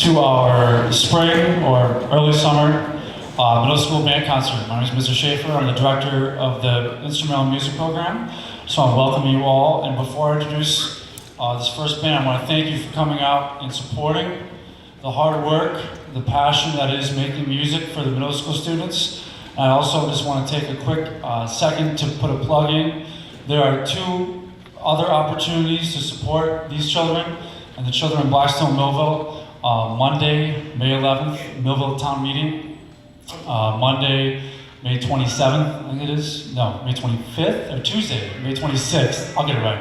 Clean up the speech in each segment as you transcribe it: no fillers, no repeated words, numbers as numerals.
to our spring or early summer middle school band concert. My name is Mr. Schaefer. I'm the director of the instrumental music program. So I welcome you all. And before I introduce this first band, I want to thank you for coming out and supporting the hard work, the passion that is making music for the middle school students. And I also just want to take a quick second to put a plug in. There are 2 other opportunities to support these children and the children in Blackstone, Millville. Monday, May 11th, Millville Town Meeting. Monday, May 27th, I think it is. No, May 25th, or Tuesday, May 26th. I'll get it right.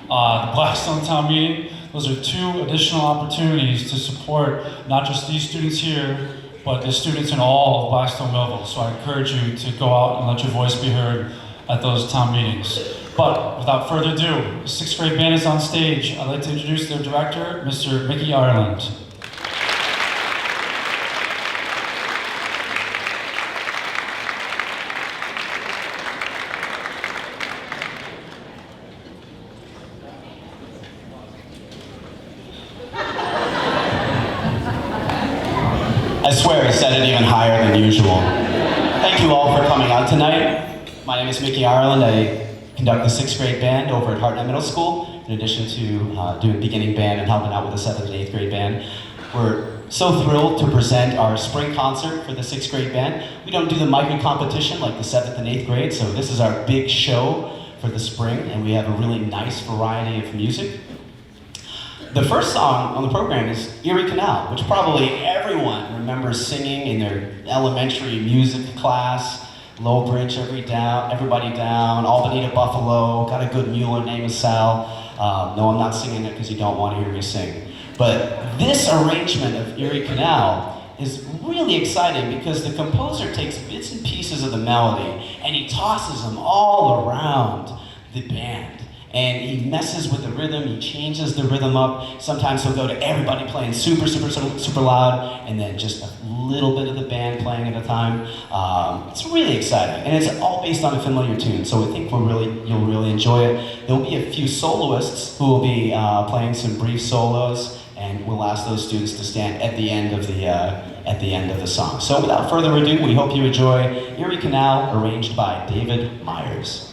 The Blackstone Town Meeting. Those are 2 additional opportunities to support not just these students here, but the students in all of Blackstone Millville. So I encourage you to go out and let your voice be heard at those town meetings. But without further ado, the 6th grade band is on stage. I'd like to introduce their director, Mr. Mickey Ireland. I swear he said it even higher than usual. Thank you all for coming out tonight. My name is Mickey Ireland. I conduct the 6th grade band over at Hartnett Middle School, in addition to doing beginning band and helping out with the 7th and 8th grade band. We're so thrilled to present our spring concert for the 6th grade band. We don't do the micro competition like the 7th and 8th grade, so this is our big show for the spring, and we have a really nice variety of music. The first song on the program is Erie Canal, which probably everyone remembers singing in their elementary music class. Low Bridge, everybody down, Albany to Buffalo, got a good mule named Sal. No, I'm not singing it because you don't want to hear me sing. But this arrangement of Erie Canal is really exciting because the composer takes bits and pieces of the melody and he tosses them all around the band. And he messes with the rhythm, he changes the rhythm up. Sometimes he'll go to everybody playing super loud, and then just a little bit of the band playing at a time. It's really exciting, and it's all based on a familiar tune, so I think you'll really enjoy it. There'll be a few soloists who will be playing some brief solos, and we'll ask those students to stand at the end of the song. So without further ado, we hope you enjoy Erie Canal, arranged by David Myers.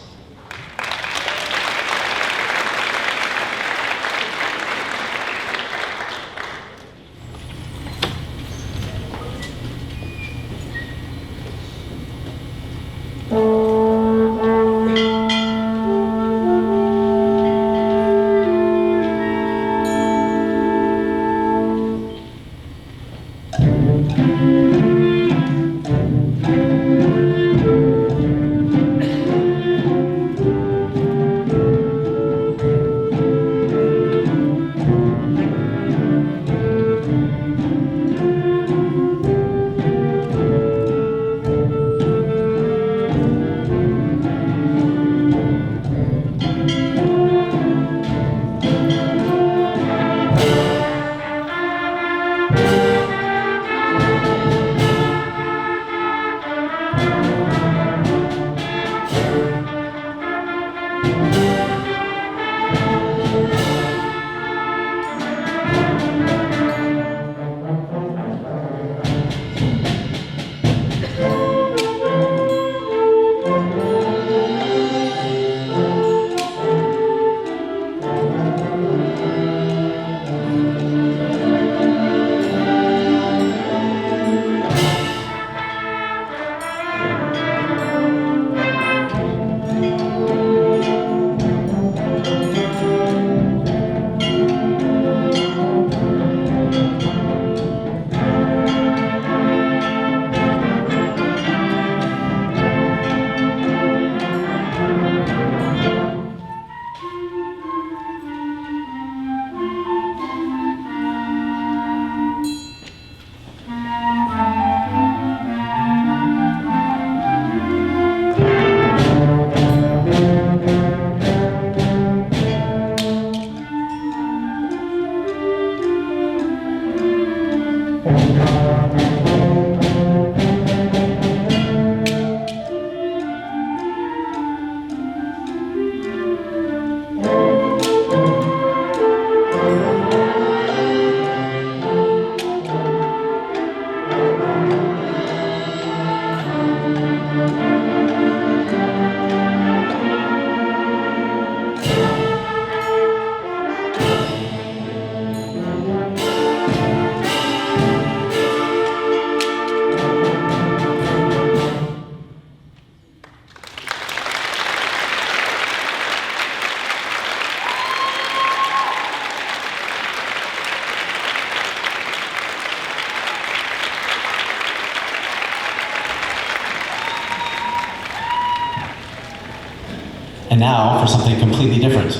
and now for something completely different.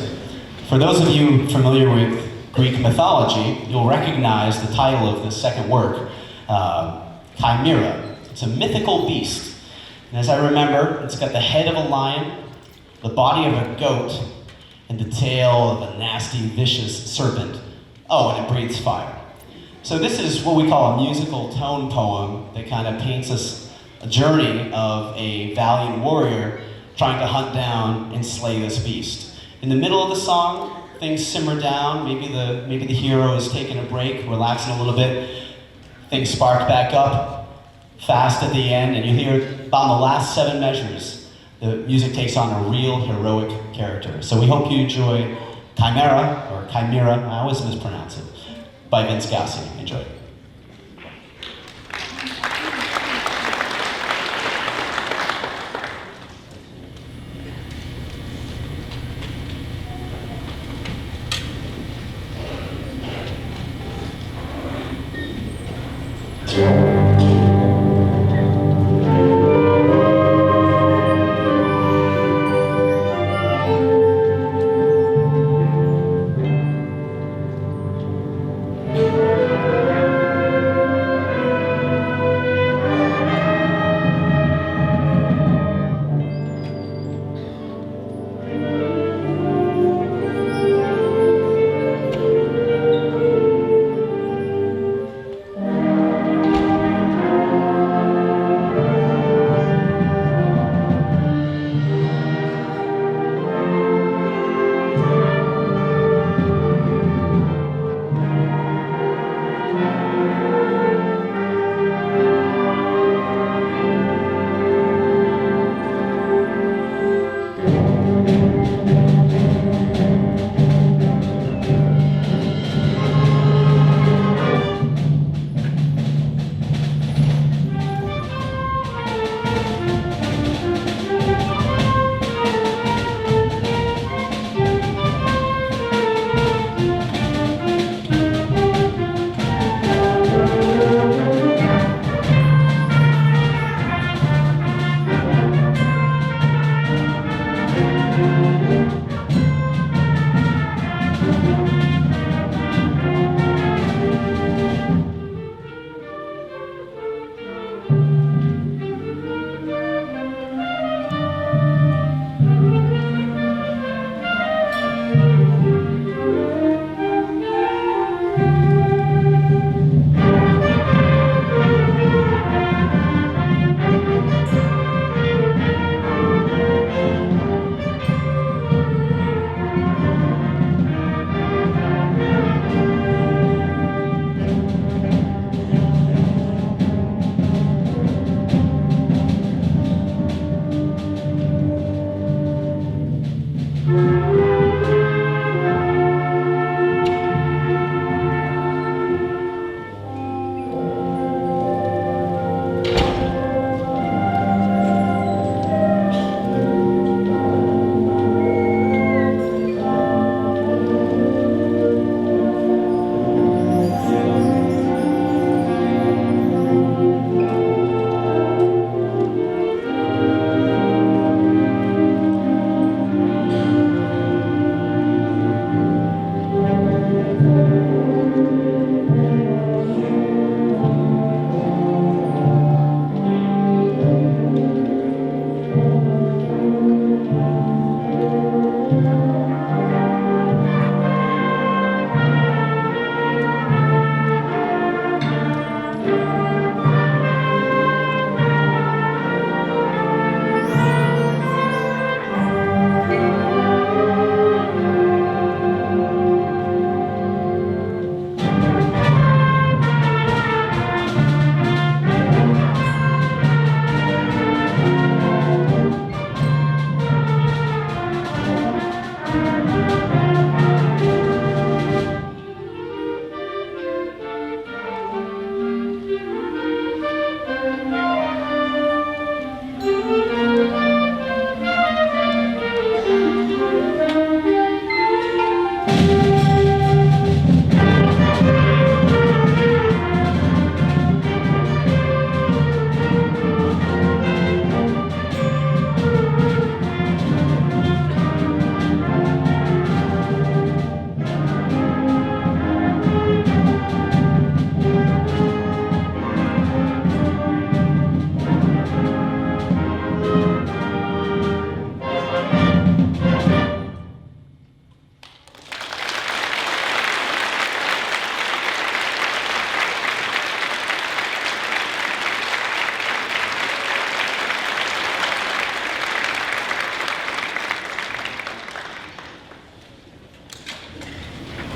For those of you familiar with Greek mythology, you'll recognize the title of this second work, Chimera. It's a mythical beast. And as I remember, it's got the head of a lion, the body of a goat, and the tail of a nasty, vicious serpent. Oh, and it breathes fire. So this is what we call a musical tone poem that kind of paints us a journey of a valiant warrior trying to hunt down and slay this beast. In the middle of the song, things simmer down. Maybe the hero is taking a break, relaxing a little bit. Things spark back up fast at the end, and you hear about the last 7 measures, the music takes on a real heroic character. So we hope you enjoy Chimera, or Chimera, I always mispronounce it, by Vince Gassi. Enjoy.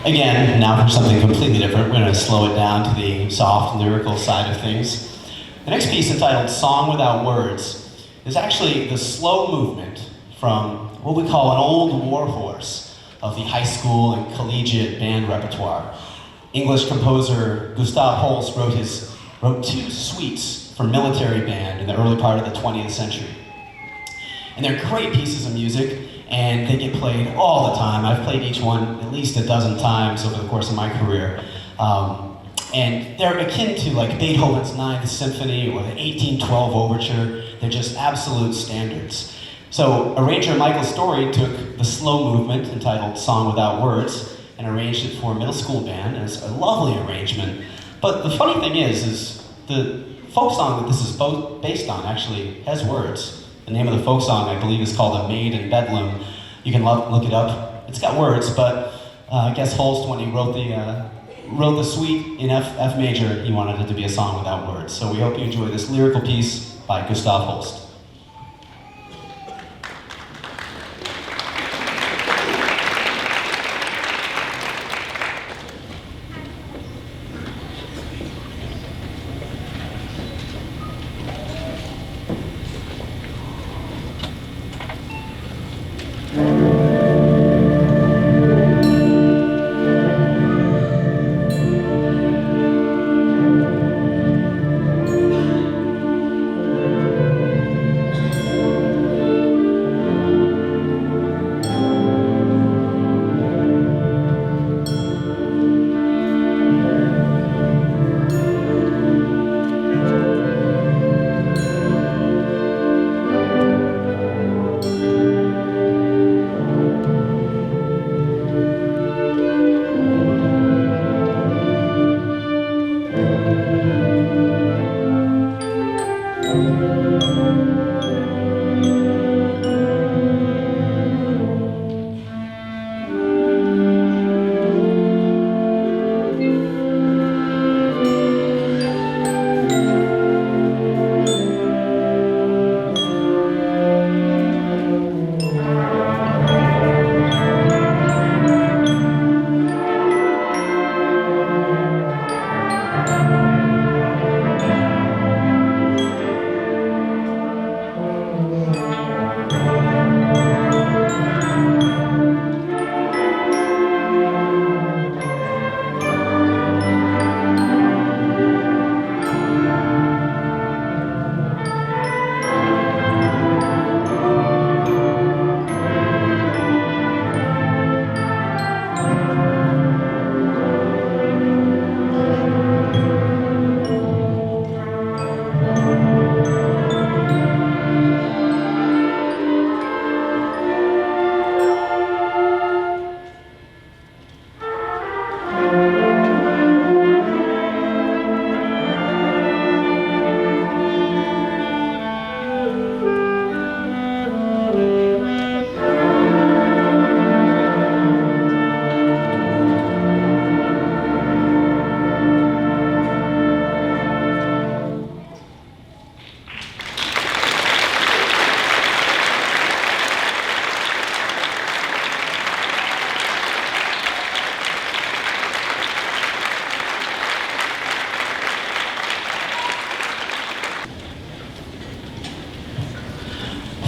Again, now for something completely different, we're going to slow it down to the soft, lyrical side of things. The next piece, entitled Song Without Words, is actually the slow movement from what we call an old warhorse of the high school and collegiate band repertoire. English composer Gustav Holst wrote two suites for military band in the early part of the 20th century. And they're great pieces of music, and they get played all the time. I've played each one at least a dozen times over the course of my career. And they're akin to like Beethoven's Ninth Symphony or the 1812 Overture. They're just absolute standards. So arranger Michael Story took the slow movement entitled Song Without Words and arranged it for a middle school band as a lovely arrangement. But the funny thing is the folk song that this is both based on actually has words. The name of the folk song, I believe, is called A Maid in Bedlam. You can look it up. It's got words, but I guess Holst, when he wrote the suite in F major, he wanted it to be a song without words. So we hope you enjoy this lyrical piece by Gustav Holst.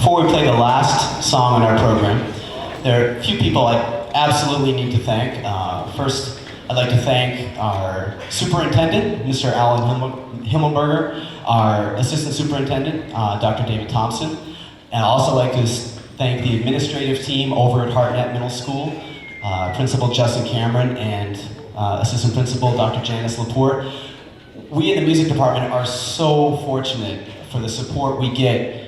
Before we play the last song in our program, there are a few people I absolutely need to thank. First, I'd like to thank our superintendent, Mr. Alan Himmelberger, our assistant superintendent, Dr. David Thompson, and I'd also like to thank the administrative team over at Hartnett Middle School, Principal Justin Cameron and Assistant Principal Dr. Janice Laporte. We in the music department are so fortunate for the support we get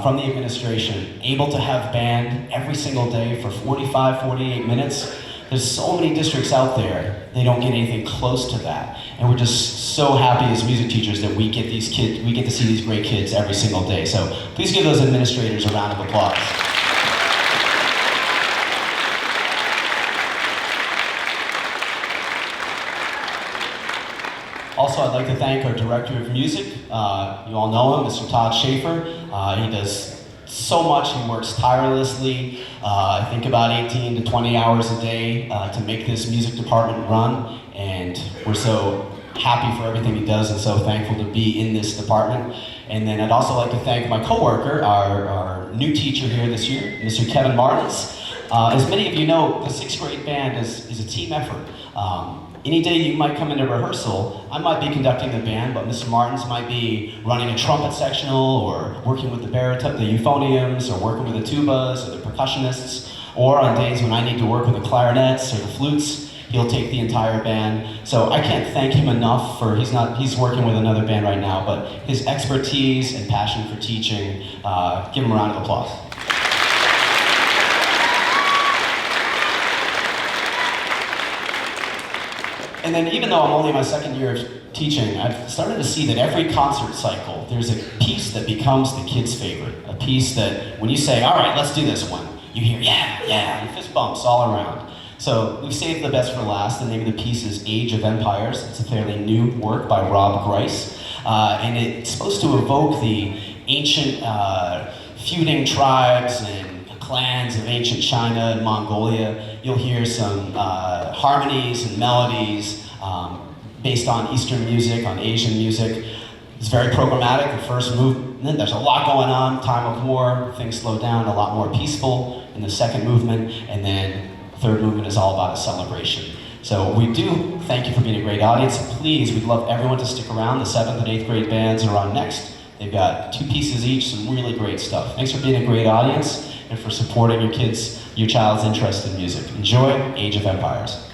from the administration, able to have band every single day for 45, 48 minutes. There's so many districts out there, they don't get anything close to that. And we're just so happy as music teachers that we get these kids, we get to see these great kids every single day. So please give those administrators a round of applause. Also, I'd like to thank our Director of Music. You all know him, Mr. Todd Schaefer. He does so much. He works tirelessly, I think about 18 to 20 hours a day to make this music department run, and we're so happy for everything he does and so thankful to be in this department. And then I'd also like to thank my coworker, our new teacher here this year, Mr. Kevin Martins. As many of you know, the 6th grade band is a team effort. Any day you might come into rehearsal, I might be conducting the band, but Mr. Martins might be running a trumpet sectional, or working with the baritone, the euphoniums, or working with the tubas, or the percussionists, or on days when I need to work with the clarinets or the flutes, he'll take the entire band. So I can't thank him enough for, he's working with another band right now, but his expertise and passion for teaching, give him a round of applause. And then even though I'm only in my 2nd year of teaching, I've started to see that every concert cycle, there's a piece that becomes the kid's favorite. A piece that when you say, all right, let's do this one, you hear, yeah, and fist bumps all around. So we've saved the best for last. The name of the piece is Age of Empires. It's a fairly new work by Rob Grice. And it's supposed to evoke the ancient feuding tribes and clans of ancient China and Mongolia. You'll hear some harmonies and melodies based on Eastern music, on Asian music. It's very programmatic. The first movement, there's a lot going on, time of war, things slow down, a lot more peaceful in the second movement, and then the third movement is all about a celebration. So we do thank you for being a great audience. Please, we'd love everyone to stick around. The 7th and 8th grade bands are on next. They've got 2 pieces each, some really great stuff. Thanks for being a great audience and for supporting your child's interest in music. Enjoy Age of Empires.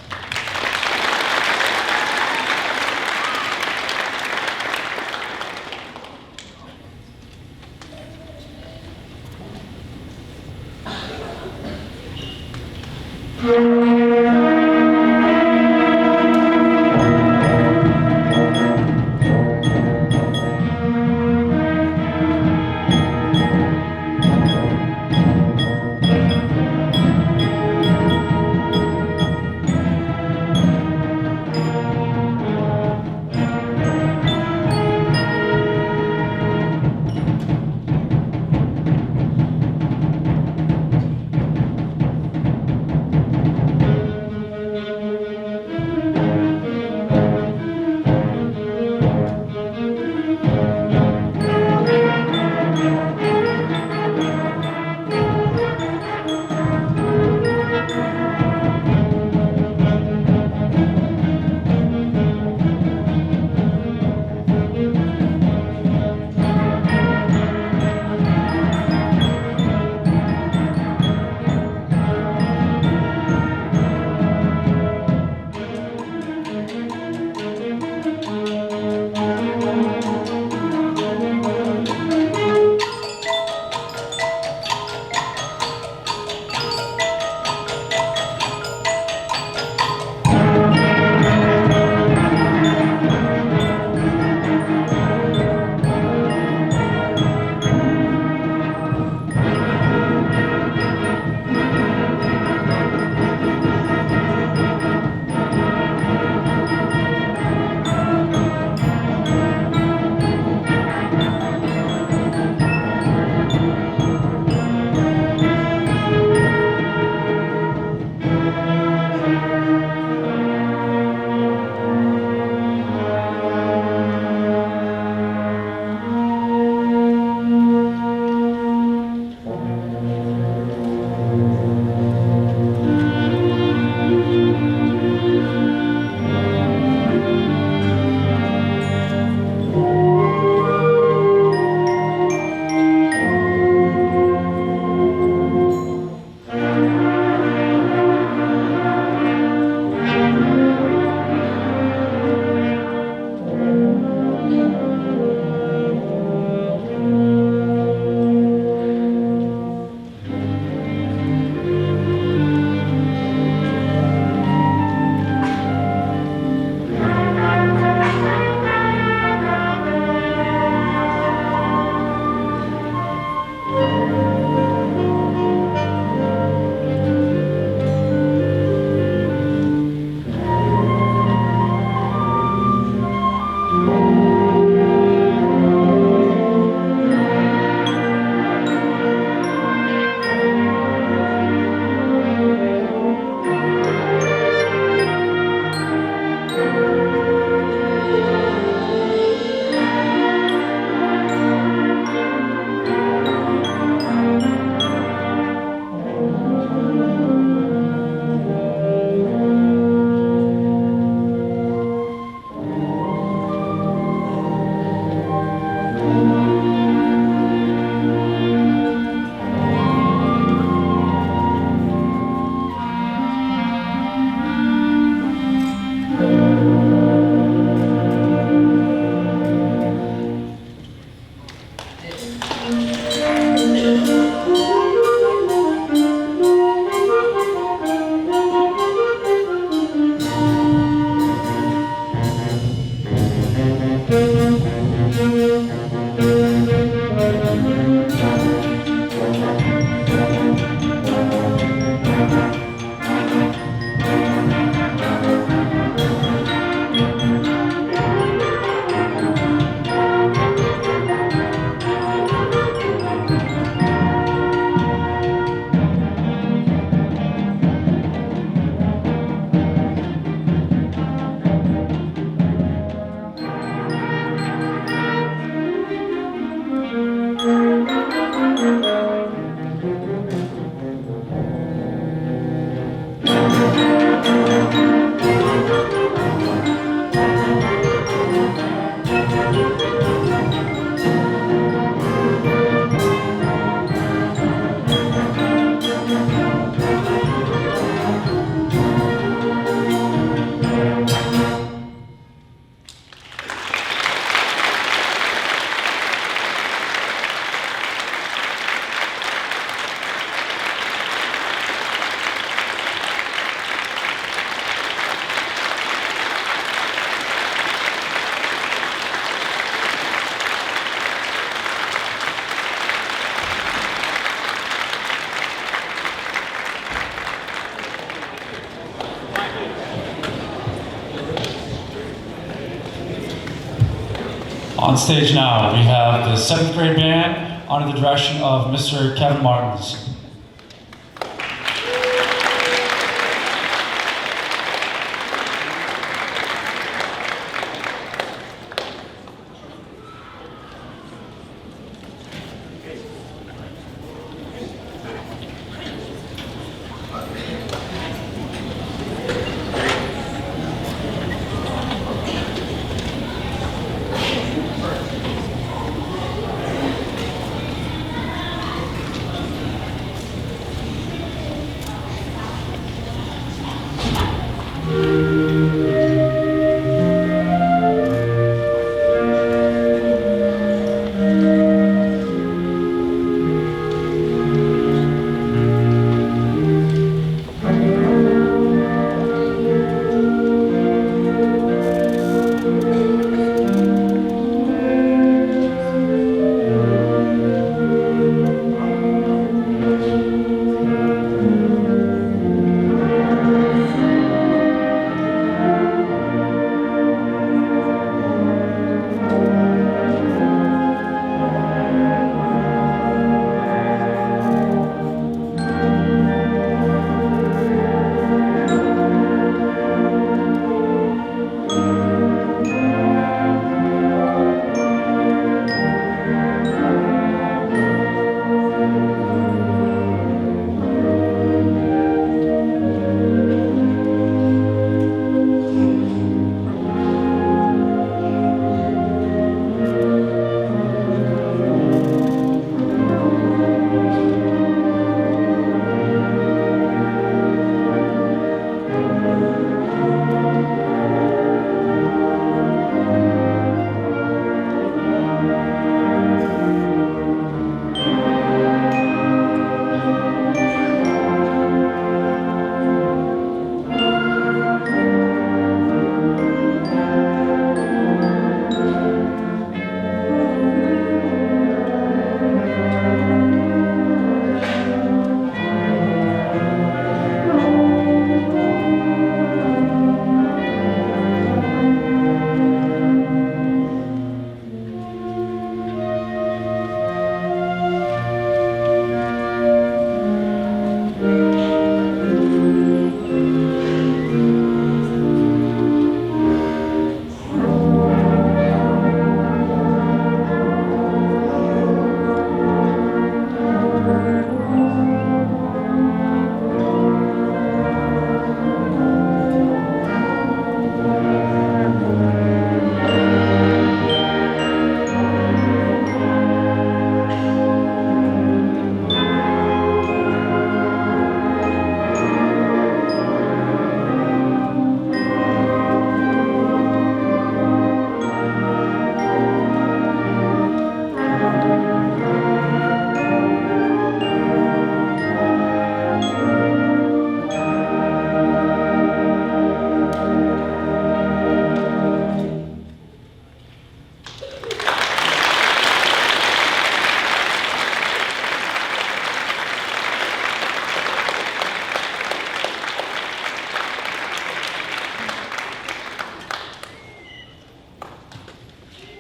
On stage now, we have the 7th grade band under the direction of Mr. Kevin Martins.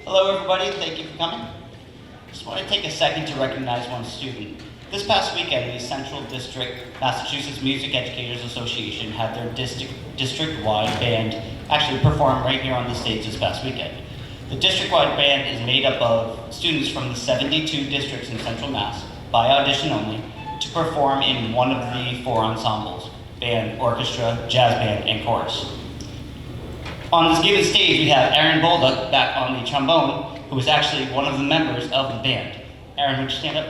Hello everybody, thank you for coming. Just want to take a second to recognize one student. This past weekend, the Central District Massachusetts Music Educators Association had their district-wide band actually perform right here on the stage this past weekend. The district-wide band is made up of students from the 72 districts in Central Mass, by audition only, to perform in one of the 4 ensembles: band, orchestra, jazz band, and chorus. On this given stage, we have Aaron Bolduck back on the trombone, who is actually one of the members of the band. Aaron, would you stand up?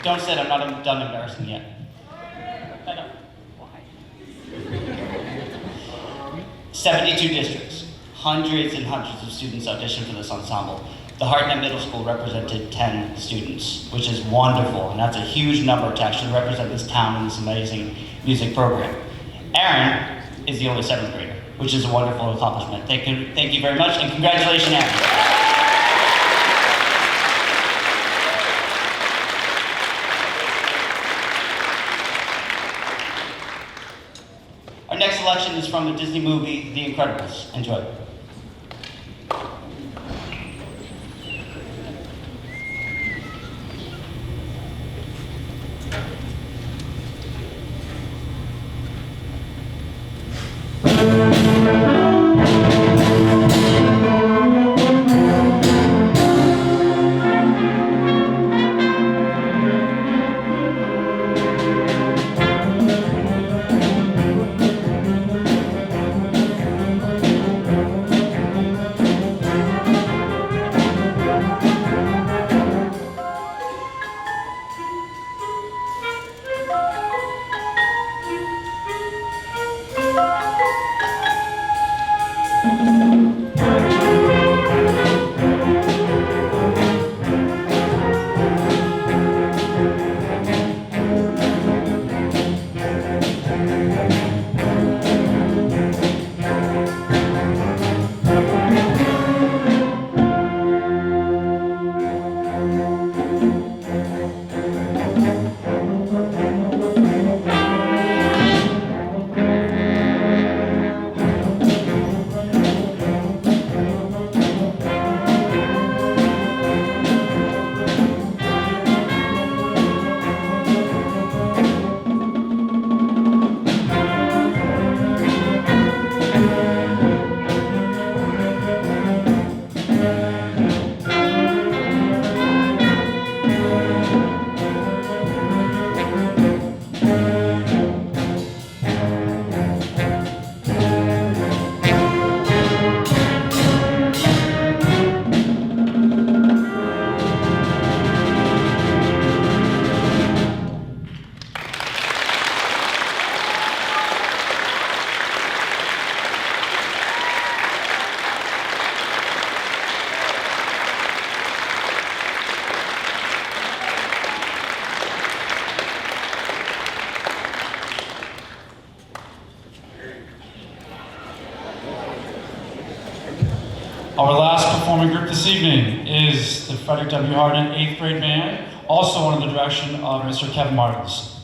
Don't sit, I'm not done embarrassing yet. I know. Why? 72 districts, hundreds and hundreds of students auditioned for this ensemble. The Hartnett Middle School represented 10 students, which is wonderful, and that's a huge number to actually represent this town in this amazing music program. Aaron is the only 7th grader, which is a wonderful accomplishment. Thank you very much, and congratulations, Aaron. selection is from the Disney movie, The Incredibles. Enjoy. Our last performing group this evening is the Frederick W. Harden 8th grade band, also under the direction of Mr. Kevin Martins.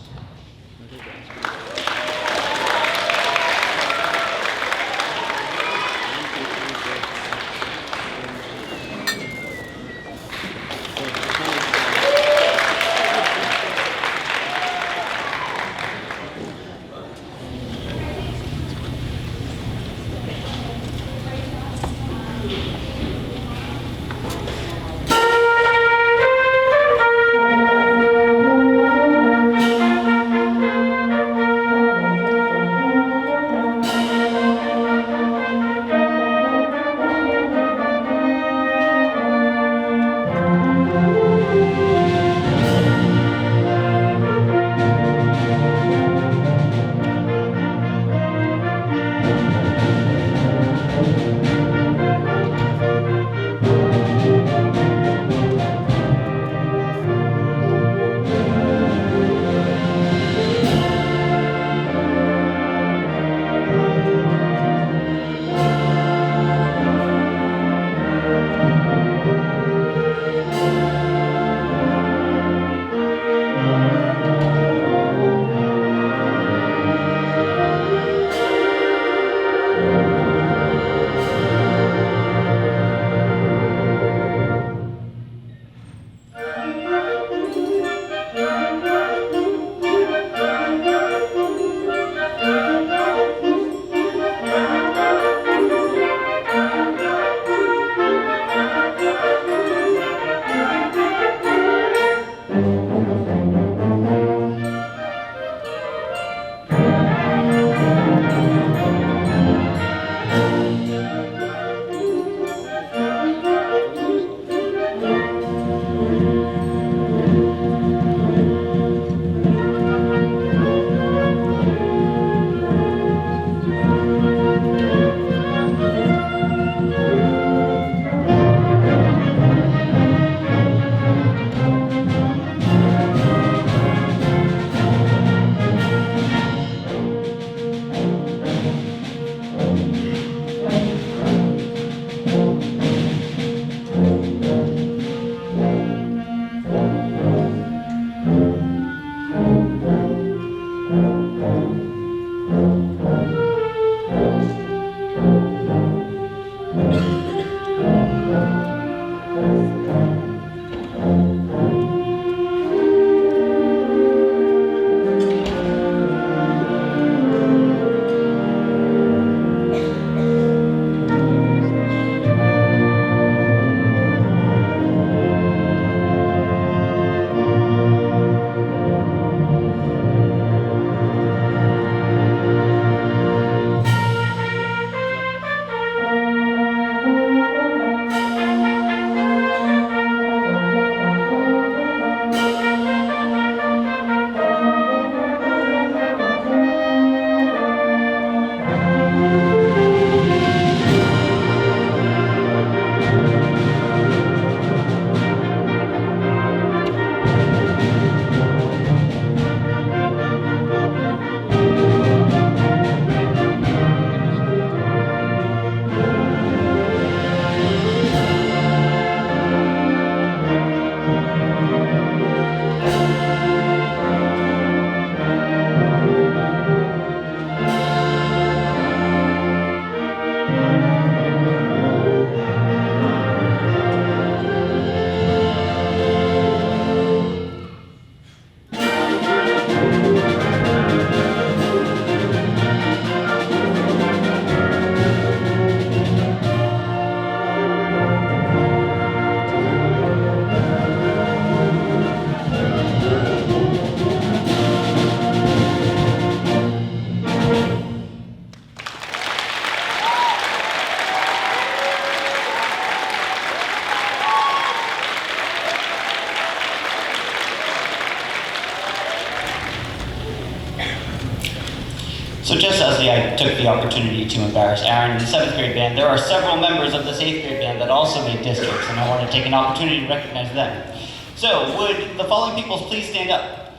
So just as I took the opportunity to embarrass Aaron in the 7th grade band, there are several members of this 8th grade band that also made districts, and I want to take an opportunity to recognize them. So would the following peoples please stand up?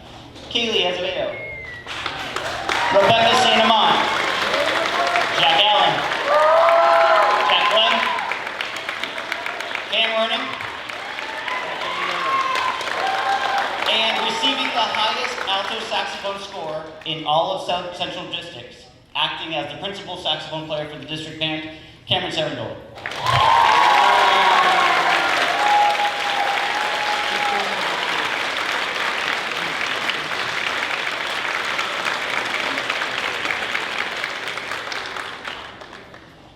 Kaylee Azevedo, Rebecca St. Amant, Jack Allen, Jack Glenn, Cam Werning, and receiving the highest alto saxophone score in all of South Central Districts, acting as the principal saxophone player for the district band, Cameron Serendol.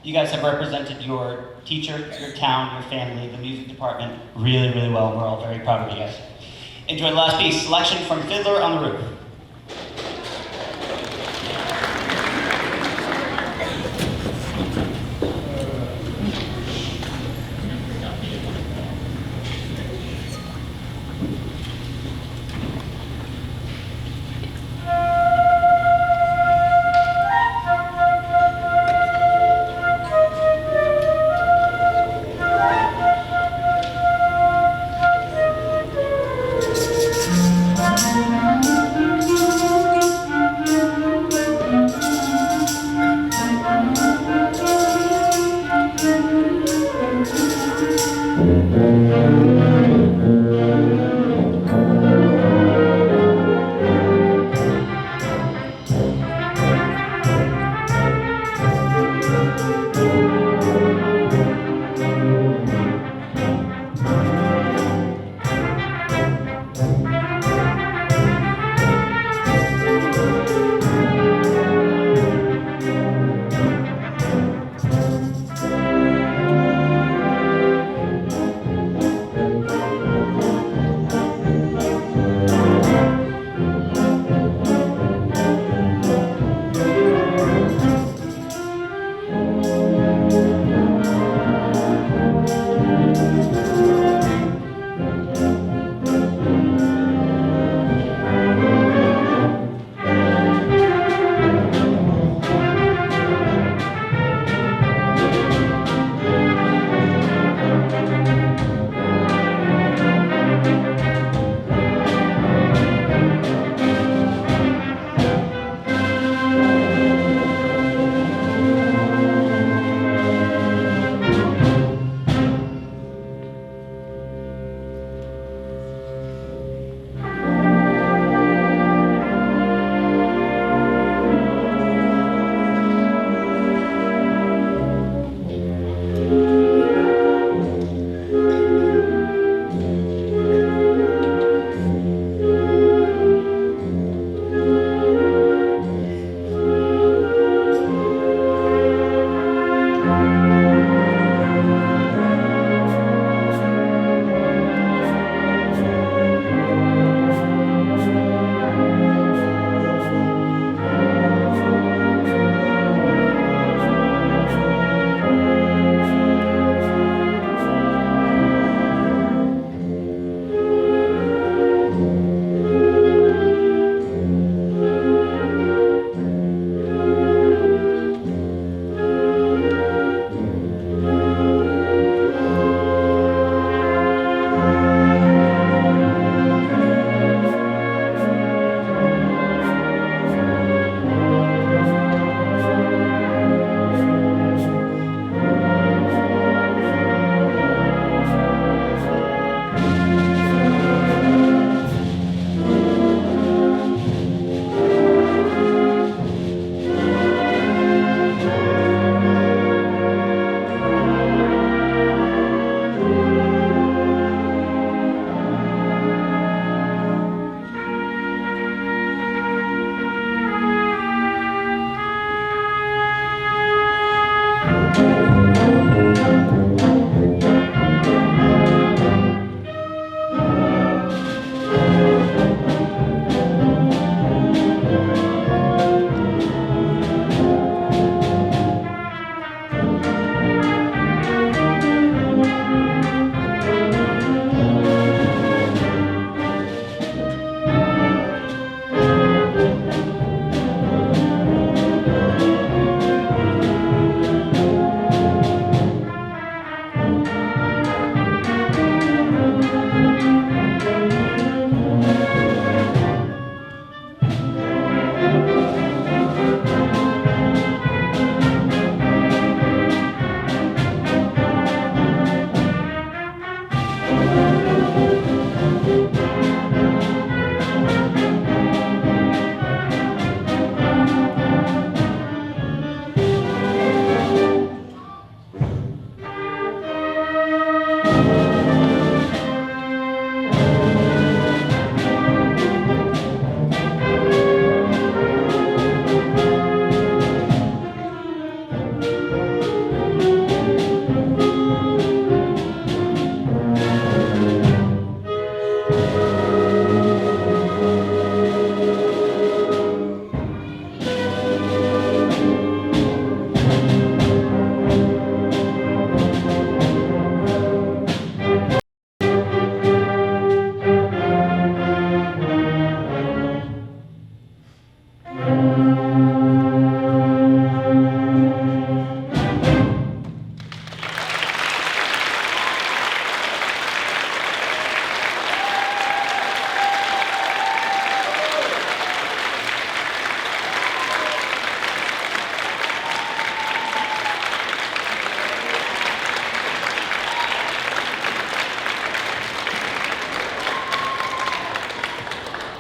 You guys have represented your teacher, your town, your family, the music department really, really well. We're all very proud of you guys. Enjoy the last piece, selection from Fiddler on the Roof.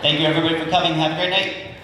Thank you everybody for coming. Have a great night.